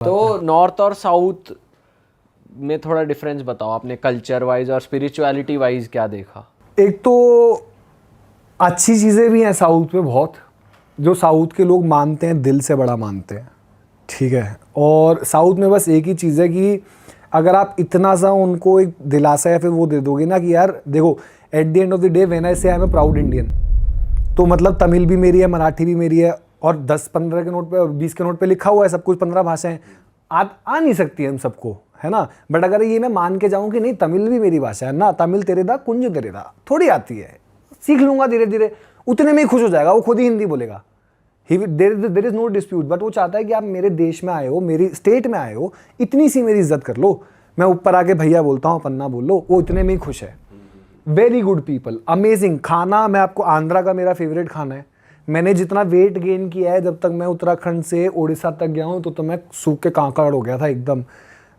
तो नॉर्थ और साउथ में थोड़ा डिफरेंस बताओ, आपने कल्चर वाइज और स्पिरिचुअलिटी वाइज क्या देखा? एक तो अच्छी चीज़ें भी हैं साउथ में बहुत, जो साउथ के लोग मानते हैं, दिल से बड़ा मानते हैं, ठीक है। और साउथ में बस एक ही चीज़ है कि अगर आप इतना सा उनको एक दिलासा या फिर वो दे दोगे ना कि यार देखो, at the end of the day when I say I am a proud Indian, तो मतलब तमिल भी मेरी है, मराठी भी मेरी है, और 10-15 के नोट पे और 20 के नोट पे लिखा हुआ है सब कुछ, 15 भाषाएं आ नहीं सकती है हम सबको, है ना। बट अगर ये मैं मान के जाऊं कि नहीं तमिल भी मेरी भाषा है ना, तमिल तेरे दा कुंज तेरे दा थोड़ी आती है, सीख लूंगा धीरे धीरे, उतने में ही खुश हो जाएगा, वो खुद ही हिंदी बोलेगा, there is no dispute. But वो चाहता है कि आप मेरे देश में आए हो, मेरी स्टेट में आए हो, इतनी सी मेरी इज्जत कर लो, मैं ऊपर आके भैया बोलता हूँ, पन्ना बोल लो, वो इतने में ही खुश है। वेरी गुड पीपल, अमेजिंग खाना। मैं आपको आंध्रा का मेरा फेवरेट खाना है। मैंने जितना वेट गेन किया है जब तक मैं उत्तराखंड से उड़ीसा तक गया हूँ, तो मैं सूख के कांकड़ हो गया था एकदम।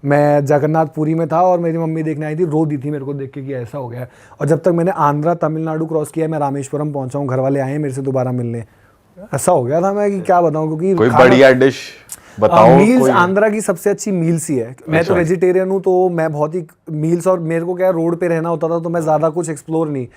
मैं जगन्नाथपुरी में था और मेरी मम्मी देखने आई थी, रो दी थी मेरे को देख के कि ऐसा हो गया है। और जब तक मैंने आंध्रा तमिलनाडु क्रॉस किया है, मैं रामेश्वरम पहुंचा हूँ, घर वाले आए हैं मेरे से दोबारा मिलने, ऐसा हो गया था मैं कि क्या बताऊँ। क्योंकि कोई बढ़िया डिश बताओ। मील्स आंध्रा की सबसे अच्छी मील्स ही है। मैं तो वेजिटेरियन हूँ, तो मैं बहुत ही मील्स, और मेरे को क्या रोड पे रहना होता था, तो मैं ज़्यादा कुछ एक्सप्लोर नहीं।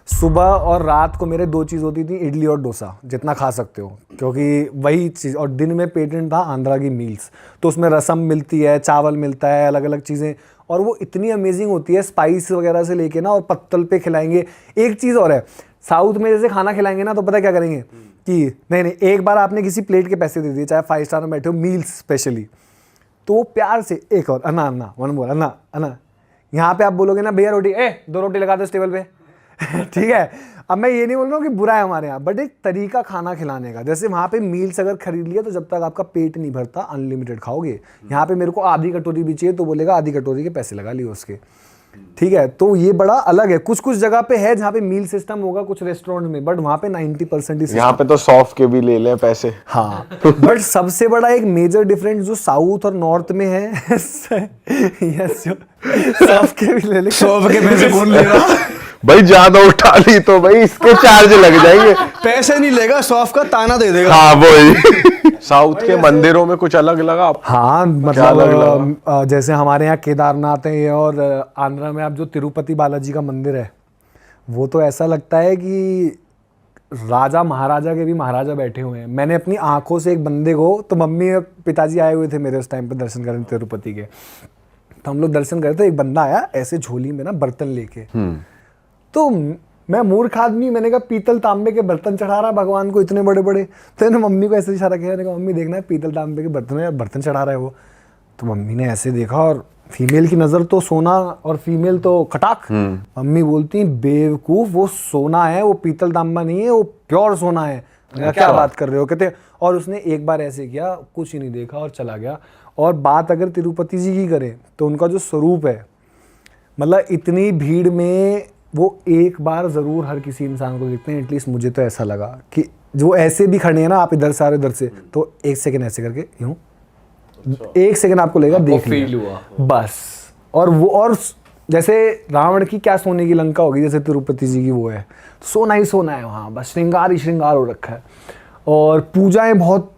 सुबह और रात को मेरे 2 चीज़ होती थी, इडली और डोसा, जितना खा सकते हो, क्योंकि वही चीज़। और दिन में पेटेंट था आंध्रा की मील्स, तो उसमें रसम मिलती है, चावल मिलता है, अलग अलग चीज़ें, और वो इतनी अमेजिंग होती है, स्पाइस वगैरह से लेके ना, और पत्तल पे खिलाएंगे। एक चीज़ और है, साउथ में जैसे खाना खिलाएंगे ना, तो पता क्या करेंगे कि नहीं नहीं, एक बार आपने किसी प्लेट के पैसे दे दिए, चाहे 5 स्टार में बैठे हो, मील्स स्पेशली, तो वो प्यार से एक और अन्ना अन्ना वन बोल अन्ना अन्ना। यहाँ पे आप बोलोगे ना भैया रोटी, 2 रोटी लगा दो इस टेबल पे ठीक है। अब मैं ये नहीं बोल रहा हूँ कि बुरा है हमारे यहाँ, बट एक तरीका खाना खिलाने का। जैसे वहाँ पे मील्स अगर खरीद लिया, तो जब तक आपका पेट नहीं भरता अनलिमिटेड खाओगे। यहाँ पे मेरे को आधी कटोरी भी चाहिए, तो बोलेगा आधी कटोरी के पैसे लगा लिए उसके, ठीक है। तो ये बड़ा अलग है। कुछ कुछ जगह पे है जहाँ पे मील सिस्टम होगा कुछ रेस्टोरेंट में, बट वहाँ पे 90% ही। यहाँ पे तो सॉफ्ट के भी ले लें पैसे। हाँ बट सबसे बड़ा एक मेजर डिफरेंस जो साउथ और नॉर्थ में है यस, सॉफ्ट के भी ले ले, सॉफ्ट के पैसे कौन लेगा भाई, ज्यादा उठा ली तो भाई इसके चार्ज लग जाएंगे। पैसे नहीं लेगा, सॉफ्ट का ताना दे देगा। हाँ वही। साउथ के मंदिरों में कुछ अलग लगा आप? हाँ मतलब जैसे हमारे यहाँ केदारनाथ है, और आंध्रा में आप जो तिरुपति बालाजी का मंदिर है, वो तो ऐसा लगता है कि राजा महाराजा के भी महाराजा बैठे हुए हैं। मैंने अपनी आंखों से एक बंदे को, तो मम्मी और पिताजी आए हुए थे मेरे उस टाइम पे दर्शन करने तिरुपति के, तो हम लोग दर्शन कर रहे थे, एक बंदा आया ऐसे झोली में ना बर्तन लेके, तो मैं मूर्ख आदमी, मैंने कहा पीतल तांबे के बर्तन चढ़ा रहा भगवान को इतने बड़े बड़े। तो मैंने मम्मी को ऐसे इशारा किया, मैंने कहा मम्मी देखना है पीतल तांबे के बर्तन चढ़ा रहा है वो। तो मम्मी ने ऐसे देखा, और फीमेल की नज़र तो सोना और फीमेल तो कटाक। मम्मी बोलती बेवकूफ़, वो सोना है, वो पीतल तांबा नहीं है, वो प्योर सोना है। क्या बात कर रहे हो, कहते। और उसने एक बार ऐसे किया, कुछ ही नहीं देखा और चला गया। और बात अगर तिरुपति जी की करें, तो उनका जो स्वरूप है, मतलब इतनी भीड़ में वो एक बार ज़रूर हर किसी इंसान को देखते हैं। एटलीस्ट मुझे तो ऐसा लगा कि जो ऐसे भी खड़े हैं ना, आप इधर से आ रहे इधर से, तो 1 सेकंड ऐसे करके यूँ, 1 सेकंड आपको लगेगा देख फील हुआ बस। और वो, और जैसे रावण की क्या सोने की लंका होगी, जैसे तिरुपति जी की वो है, सोना ही सोना है वहाँ, बस श्रृंगार ही श्रृंगार हो रखा है। और पूजाएं बहुत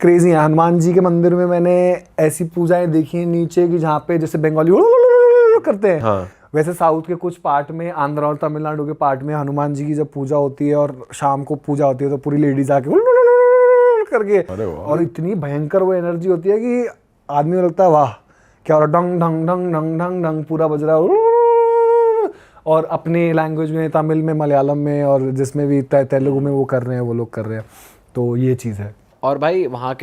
क्रेजी हैं। हनुमान जी के मंदिर में मैंने ऐसी पूजाएं देखी हैं नीचे की, जहाँ पे जैसे बंगाली करते हैं, हाँ। वैसे साउथ के कुछ पार्ट में, आंध्रा और तमिलनाडु के पार्ट में, हनुमान जी की जब पूजा होती है और शाम को पूजा होती है, तो पूरी लेडीज आके करके, और इतनी भयंकर वो एनर्जी होती है कि आदमी को लगता है वाह क्या, और डंग ढंग ढंग ढंग ढंग ढंग पूरा बज रहा है। और अपने लैंग्वेज में, तमिल में, मलयालम में, और जिसमें भी तेलुगु में वो कर रहे हैं, वो लोग कर रहे हैं। तो ये चीज़ है। और भाई वहाँ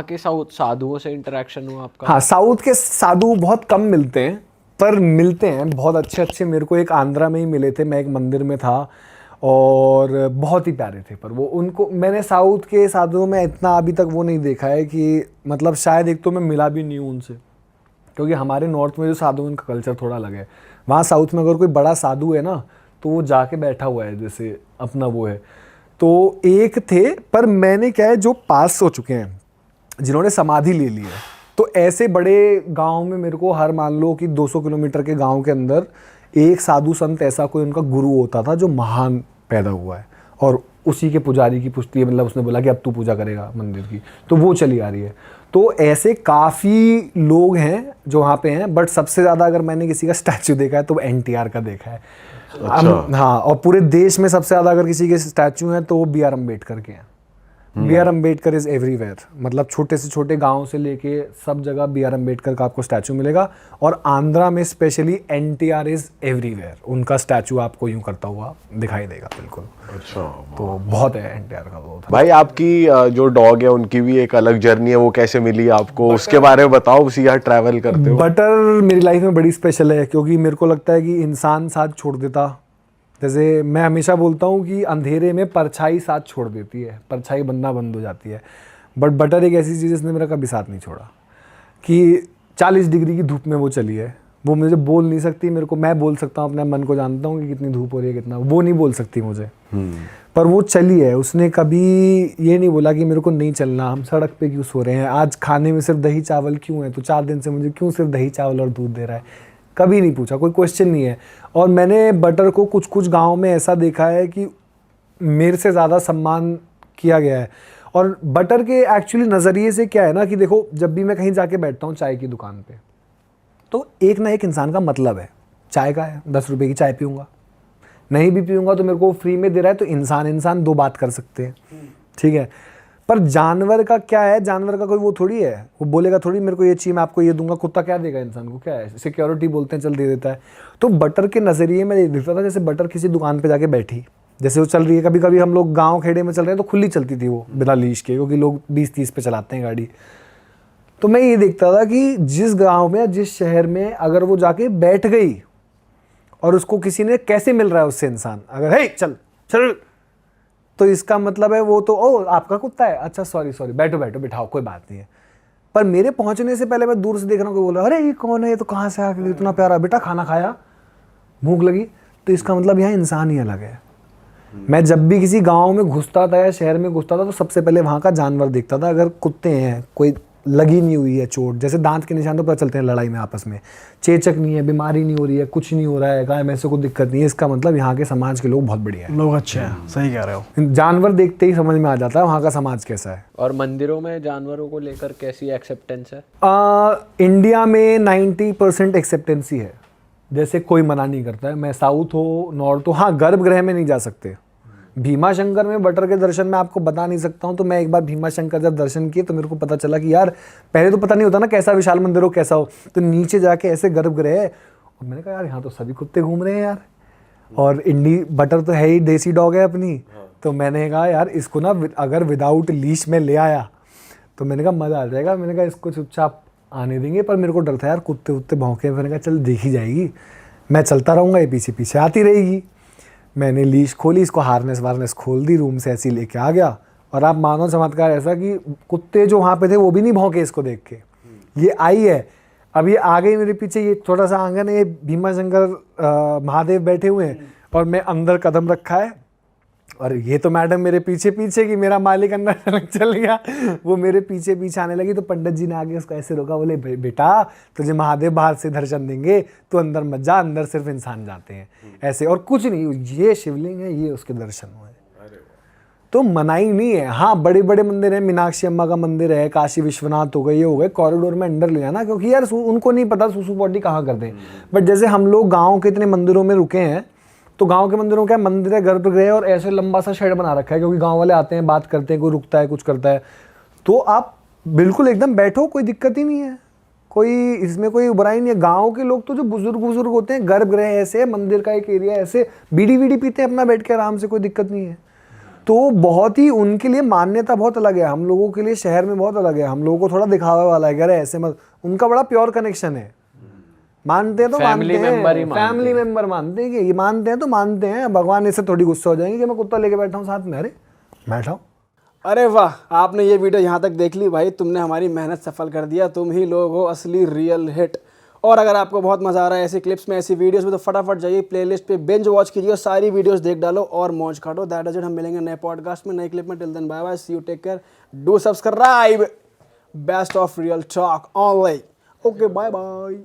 के साधुओं से इंटरेक्शन हुआ आपका? हाँ, साउथ के साधु बहुत कम मिलते हैं, पर मिलते हैं बहुत अच्छे अच्छे। मेरे को एक आंध्रा में ही मिले थे, मैं एक मंदिर में था, और बहुत ही प्यारे थे। पर वो उनको मैंने साउथ के साधुओं में इतना अभी तक वो नहीं देखा है कि, मतलब शायद एक तो मैं मिला भी नहीं हूँ उनसे, क्योंकि हमारे नॉर्थ में जो साधु, उनका कल्चर थोड़ा अलग है। वहाँ साउथ में अगर कोई बड़ा साधु है ना, तो वो जाके बैठा हुआ है, जैसे अपना वो है। तो एक थे, पर मैंने क्या है, जो पास हो चुके हैं, जिन्होंने समाधि ले ली है, तो ऐसे बड़े गांव में मेरे को हर मान लो कि 200 किलोमीटर के गांव के अंदर एक साधु संत ऐसा कोई उनका गुरु होता था, जो महान पैदा हुआ है, और उसी के पुजारी की पुष्टि है, मतलब उसने बोला कि अब तू पूजा करेगा मंदिर की, तो वो चली आ रही है। तो ऐसे काफ़ी लोग हैं जो वहाँ पे हैं, बट सबसे ज़्यादा अगर मैंने किसी का स्टैचू देखा है तो एनटीआर का देखा है। हाँ, और पूरे देश में सबसे ज़्यादा अगर किसी के स्टैचू हैं तो वो बी आर अम्बेडकर के हैं। B R Ambedkar is everywhere, मतलब छोटे से छोटे गांव से लेके सब जगह बी आर अम्बेडकर का आपको स्टैचू मिलेगा। और आंध्रा में स्पेशली एनटीआर इज़ एवरीवेयर, उनका स्टैचू आपको यूं करता हुआ दिखाई देगा बिल्कुल। अच्छा, तो बहुत है एनटीआर का बहुत। भाई आपकी जो डॉग है उनकी भी एक अलग जर्नी है, वो कैसे मिली आपको, उसके बारे में बताओ। उसी यार ट्रैवल करते हो। बटर मेरी लाइफ में बड़ी स्पेशल है, क्योंकि मेरे को लगता है कि इंसान साथ छोड़ देता, जैसे मैं हमेशा बोलता हूँ कि अंधेरे में परछाई साथ छोड़ देती है, परछाई बनना बंद हो जाती है। बट बटर एक ऐसी चीज़ जिसने मेरा कभी साथ नहीं छोड़ा, कि 40 डिग्री की धूप में वो चली है। वो मुझे बोल नहीं सकती, मेरे को, मैं बोल सकता हूँ, अपने मन को जानता हूँ कि कितनी धूप हो रही है कितना, वो नहीं बोल सकती मुझे। पर वो चली है, उसने कभी ये नहीं बोला कि मेरे को नहीं चलना, हम सड़क पे क्यों सो रहे हैं, आज खाने में सिर्फ दही चावल क्यों है, तो 4 दिन से मुझे क्यों सिर्फ दही चावल और दूध दे रहा है, कभी नहीं पूछा, कोई क्वेश्चन नहीं है। और मैंने बटर को कुछ कुछ गाँव में ऐसा देखा है कि मेरे से ज़्यादा सम्मान किया गया है। और बटर के एक्चुअली नज़रिए से क्या है ना कि देखो, जब भी मैं कहीं जाके बैठता हूँ चाय की दुकान पे, तो एक ना एक इंसान का मतलब है, चाय का है, 10 रुपये की चाय पीऊँगा, नहीं भी पीऊँगा तो मेरे को फ्री में दे रहा है, तो इंसान दो बात कर सकते हैं, ठीक है। पर जानवर का क्या है, जानवर का कोई वो थोड़ी है, वो बोलेगा थोड़ी मेरे को ये चाहिए मैं आपको ये दूंगा। कुत्ता क्या देगा इंसान को, क्या है, सिक्योरिटी बोलते हैं, चल दे देता है। तो बटर के नज़रिए में देखता था, जैसे बटर किसी दुकान पे जाके बैठी, जैसे वो चल रही है, कभी कभी हम लोग गाँव खेड़े में चल रहे हैं तो खुली चलती थी वो बिना लीश के, क्योंकि लोग 20-30 पे चलाते हैं गाड़ी। तो मैं ये देखता था कि जिस गाँव में, जिस शहर में अगर वो जाके बैठ गई और उसको किसी ने, कैसे मिल रहा है उससे इंसान, अगर हे चल चल, तो इसका मतलब है वो तो, ओ आपका कुत्ता है, अच्छा सॉरी बैठो बिठाओ, कोई बात नहीं है। पर मेरे पहुंचने से पहले मैं दूर से देख रहा हूँ, कोई बोल रहा है अरे ये कौन है, ये तो कहाँ से आ गया, इतना प्यारा, बेटा खाना खाया, भूख लगी, तो इसका मतलब यहाँ इंसान ही अलग है। मैं जब भी किसी गाँव में घुसता था या शहर में घुसता था तो सबसे पहले वहाँ का जानवर देखता था। अगर कुत्ते हैं, कोई लगी नहीं हुई है चोट, जैसे दांत के निशान तो पता चलते हैं लड़ाई में आपस में, चेचक नहीं है, बीमारी नहीं हो रही है, कुछ नहीं हो रहा है, गाय में से कोई दिक्कत नहीं है, इसका मतलब यहाँ के समाज के लोग बहुत बढ़िया हैं, लोग अच्छे हैं, सही कह रहे हो। जानवर देखते ही समझ में आ जाता है वहाँ का समाज कैसा है। और मंदिरों में जानवरों को लेकर कैसी एक्सेप्टेंस है? इंडिया में 90% एक्सेप्टेंसी है, जैसे कोई मना नहीं करता है। मैं साउथ हो नॉर्थ हो, हाँ गर्भगृह में नहीं जा सकते। भीमा शंकर में बटर के दर्शन में आपको बता नहीं सकता हूँ। तो मैं एक बार भीमा शंकर जब दर्शन किए तो मेरे को पता चला कि यार, पहले तो पता नहीं होता ना कैसा विशाल मंदिर हो कैसा हो, तो नीचे जाके ऐसे गर्भगृह है, और मैंने कहा यार यहाँ तो सभी कुत्ते घूम रहे हैं यार, और इंडी बटर तो है ही, देसी डॉग है अपनी। तो मैंने कहा यार इसको ना अगर विदाउट लीश में ले आया तो मैंने कहा मज़ा आ जाएगा, मैंने कहा इसको चुपचाप आने देंगे। पर मेरे को डर था यार कुत्ते उत्ते भौंके, मैंने कहा चल देखी जाएगी, मैं चलता रहूँगा, ये पीछे पीछे आती रहेगी। मैंने लीश खोली, इसको हार्नेस वार्नेस खोल दी, रूम से ऐसे ही लेके आ गया। और आप मानो चमत्कार ऐसा कि कुत्ते जो वहाँ पे थे वो भी नहीं भौंके इसको देख के। ये आई है, अब ये आ गई मेरे पीछे, ये छोटा सा आंगन है, ये भीमा शंकर महादेव बैठे हुए हैं और मैं अंदर कदम रखा है, और ये तो मैडम मेरे पीछे पीछे कि मेरा मालिक अंदर चल गया, वो मेरे पीछे पीछे आने लगी। तो पंडित जी ने आगे उसको ऐसे रोका, बोले बेटा तुझे महादेव बाहर से दर्शन देंगे, तो अंदर मत जा, अंदर सिर्फ इंसान जाते हैं ऐसे, और कुछ नहीं, ये शिवलिंग है, ये उसके दर्शन हुए। तो मनाही नहीं है। हाँ बड़े बड़े मंदिर हैं, मीनाक्षी अम्मा का मंदिर है, काशी विश्वनाथ हो गए, ये हो गए, कॉरिडोर में अंदर ले जाना, क्योंकि यार उनको नहीं पता सुसु पॉटी कहाँ करते हैं। बट जैसे हम लोग गाँव के इतने मंदिरों में रुके हैं, तो गांव के मंदिरों का मंदिर है, गर्भगृह, और ऐसे लंबा सा शेड बना रखा है, क्योंकि गांव वाले आते हैं, बात करते हैं, कोई रुकता है, कुछ करता है, तो आप बिल्कुल एकदम बैठो, कोई दिक्कत ही नहीं है, कोई इसमें कोई बुराई नहीं है। गांव के लोग तो जो बुजुर्ग होते हैं, गर्भगृह ऐसे, मंदिर का एक एरिया ऐसे, बीड़ी वीड़ी पीते हैं अपना बैठ के आराम से, कोई दिक्कत नहीं है। तो बहुत ही उनके लिए मान्यता बहुत अलग है, हम लोगों के लिए शहर में बहुत अलग है, हम लोगों को थोड़ा दिखावा वाला है, अरे ऐसे मत, उनका बड़ा प्योर कनेक्शन है। मानते हैं तो मानते हैं, फैमिली मेंबर मानते हैं कि ये मानते हैं तो मानते हैं। भगवान इससे थोड़ी गुस्सा हो जाएंगे कि मैं कुत्ता लेके बैठा हूँ साथ में, अरे बैठाओ। अरे वाह, आपने ये वीडियो यहाँ तक देख ली भाई, तुमने हमारी मेहनत सफल कर दिया, तुम ही लोग हो असली रियल हिट। और अगर आपको बहुत मज़ा आ रहा है ऐसी क्लिप्स में, ऐसी वीडियोस में, तो फटाफट जाइए प्लेलिस्ट पे बिंज वॉच कीजिए, सारी वीडियोस देख डालो और मौज काटो। दैट इज इट, हम मिलेंगे नए पॉडकास्ट में, नई क्लिप में। Till then bye bye, see you, take care, do subscribe, best of real talk online. Okay bye bye.